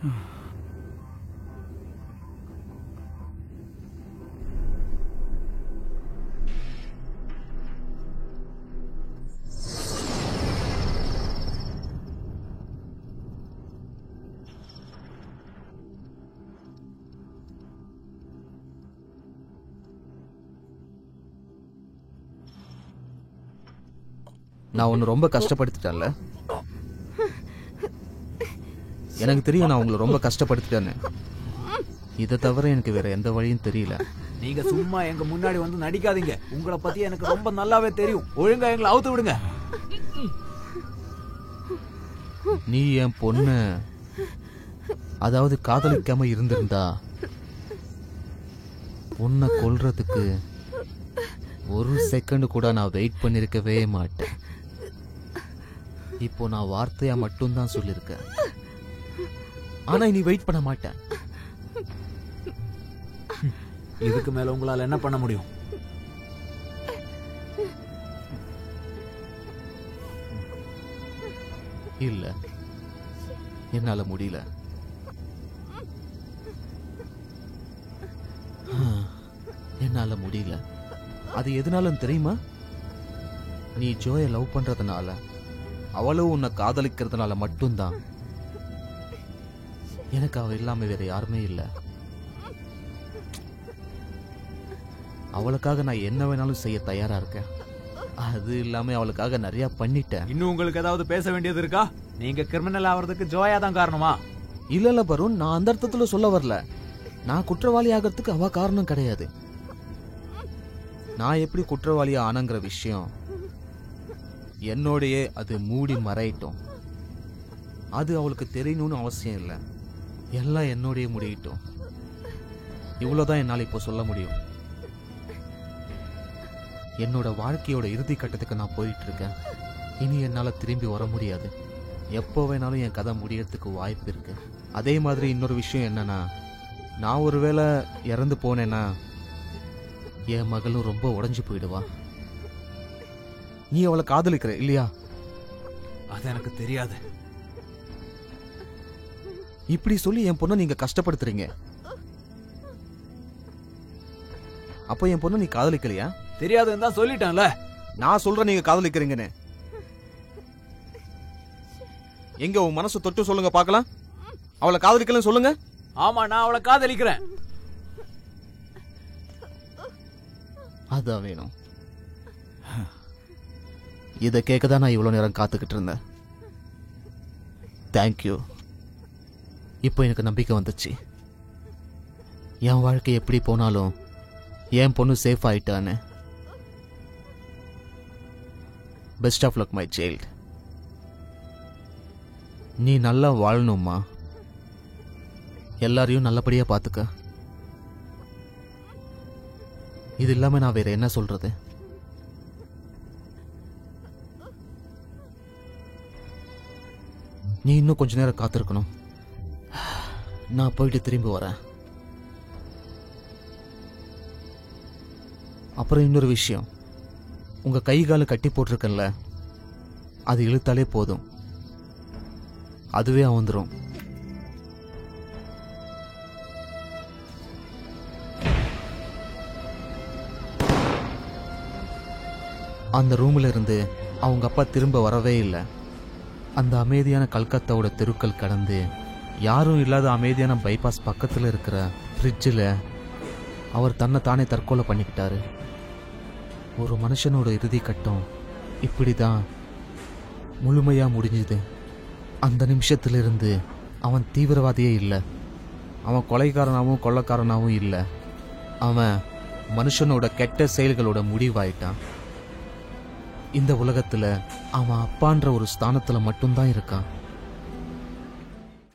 நான் உன்னை ரொம்ப கஷ்டப்படுத்திட்டேன்ல. எனக்கு தெரியும் நான் உங்களை ரொம்ப கஷ்டப்படுத்திட்டேன்னு. இதை தவிர எனக்கு வேற எந்த வழியும் தெரியல. நீங்க சும்மா எங்க முன்னாடி வந்து நடிக்காதீங்க. உங்களை பத்தி எனக்கு ரொம்ப நல்லாவே தெரியும். ஒழுங்கா எங்களை அவுத்து விடுங்க. நீ என் பொண்ணு அதாவது காதலிக்காம இருந்திருந்தா உன்னை கொல்றதுக்கு ஒரு செகண்ட் கூட நான் வெயிட் பண்ணிருக்கவே மாட்டேன். இப்போ நான் வார்த்தையா மட்டும்தான் சொல்லிருக்கேன். ஆனா நீ வெயிட் பண்ண மாட்டேன். இதுக்கு மேல உங்களால என்ன பண்ண முடியும்? இல்ல, என்னால முடியல. என்னால முடியல. அது எதனாலும் தெரியுமா? நீ ஜோயை லவ் பண்றதுனால, அவளும் உன்னை காதலிக்கிறதுனால மட்டும்தான். எனக்கு அவ இல்லாம வேற யாருமே இல்ல. அவளுக்காக நான் என்ன வேணாலும் செய்ய தயாரா இருக்கேன். அது இல்லாம அவளுக்காக நிறைய பண்ணிட்டேன். இன்னும் உங்களுக்கு ஏதாவது பேச வேண்டியது இருக்கா? நீங்க கிரிமினல் ஆவறதுக்கு ஜோயா தான் காரணமா? இல்ல பருண், நான் அந்த அர்த்தத்துல சொல்ல வரல. நான் குற்றவாளி ஆகிறதுக்கு அவ காரணம் கிடையாது. நான் எப்படி குற்றவாளியா ஆனங்கிற விஷயம் என்னோடையே அது மூடி மறையிட்டோம். அது அவளுக்கு தெரியணும்னு அவசியம் இல்லை. எல்லாம் என்னோடய முடியட்டும். இவ்வளவுதான் என்னால் இப்போ சொல்ல முடியும். என்னோட வாழ்க்கையோட இறுதி கட்டத்துக்கு நான் போயிட்டு இருக்கேன். இனி என்னால திரும்பி வர முடியாது. எப்போ வேணாலும் என் கதை முடியறதுக்கு வாய்ப்பு இருக்கு. அதே மாதிரி இன்னொரு விஷயம் என்னன்னா, நான் ஒருவேளை இறந்து போனேன்னா என் மகளும் ரொம்ப உடைஞ்சு போயிடுவா. நீ அவளை காதலிக்கிற இல்லையா? அது எனக்கு தெரியாது. இப்படி சொல்லி என் பொண்ணை நீங்க கஷ்டப்படுத்துறீங்க. அப்போ என் பொண்ணு நீ காதலிக்கலையா? தெரியாதுன்னு தான் சொல்லிட்டேன்ல. நான் சொல்றேன் நீங்க காதலிக்கிறீங்கன்னு. எங்க உன் மனசு தொட்டு சொல்லுங்க பார்க்கலாம். அவளை காதலிக்கலன்னு சொல்லுங்க. ஆமா, நான் அவளை காதலிக்கிறேன். அதான் வேணும். இதை கேட்கதான் நான் இவ்வளவு நேரம் காத்துக்கிட்டு இருந்தேன். தேங்க்யூ. இப்போ எனக்கு நம்பிக்கை வந்துச்சு. என் வாழ்க்கை எப்படி போனாலும் என் பொண்ணு சேஃப் ஆயிட்டான்னு. Best of luck my child. நீ நல்லா வாழணும்மா. எல்லாரையும் நல்லபடியா பாத்துக்க. இது இல்லாம நான் வேற என்ன சொல்றது? நீ இன்னும் கொஞ்ச நேரம் காத்திருக்கணும். நான் போயிட்டு திரும்பி வரேன். அப்புறம் இன்னொரு விஷயம், உங்க கை கால கட்டி போட்டிருக்கேன்ல, அது இழுத்தாலே போதும், அதுவே வந்துடும். அந்த ரூம்ல இருந்து அவங்க அப்பா திரும்ப வரவே இல்லை. அந்த அமைதியான கல்கத்தாவோட தெருக்கள் கடந்து யாரும் இல்லாத அமைதியான பைபாஸ் பக்கத்தில் இருக்கிற ஃப்ரிட்ஜில் அவர் தன்னை தானே தற்கொலை பண்ணிக்கிட்டாரு. ஒரு மனுஷனோட இறுதி கட்டம் இப்படிதான் முழுமையா முடிஞ்சுது. அந்த நிமிஷத்திலிருந்து அவன் தீவிரவாதியே இல்லை, அவன் கொலைக்காரனாகவும் கொள்ளக்காரனாகவும் இல்லை, அவன் மனுஷனோட கெட்ட செயல்களோட முடிவாயிட்டான். இந்த உலகத்துல அவன் அப்பான்ற ஒரு ஸ்தானத்துல மட்டும்தான் இருக்கான்.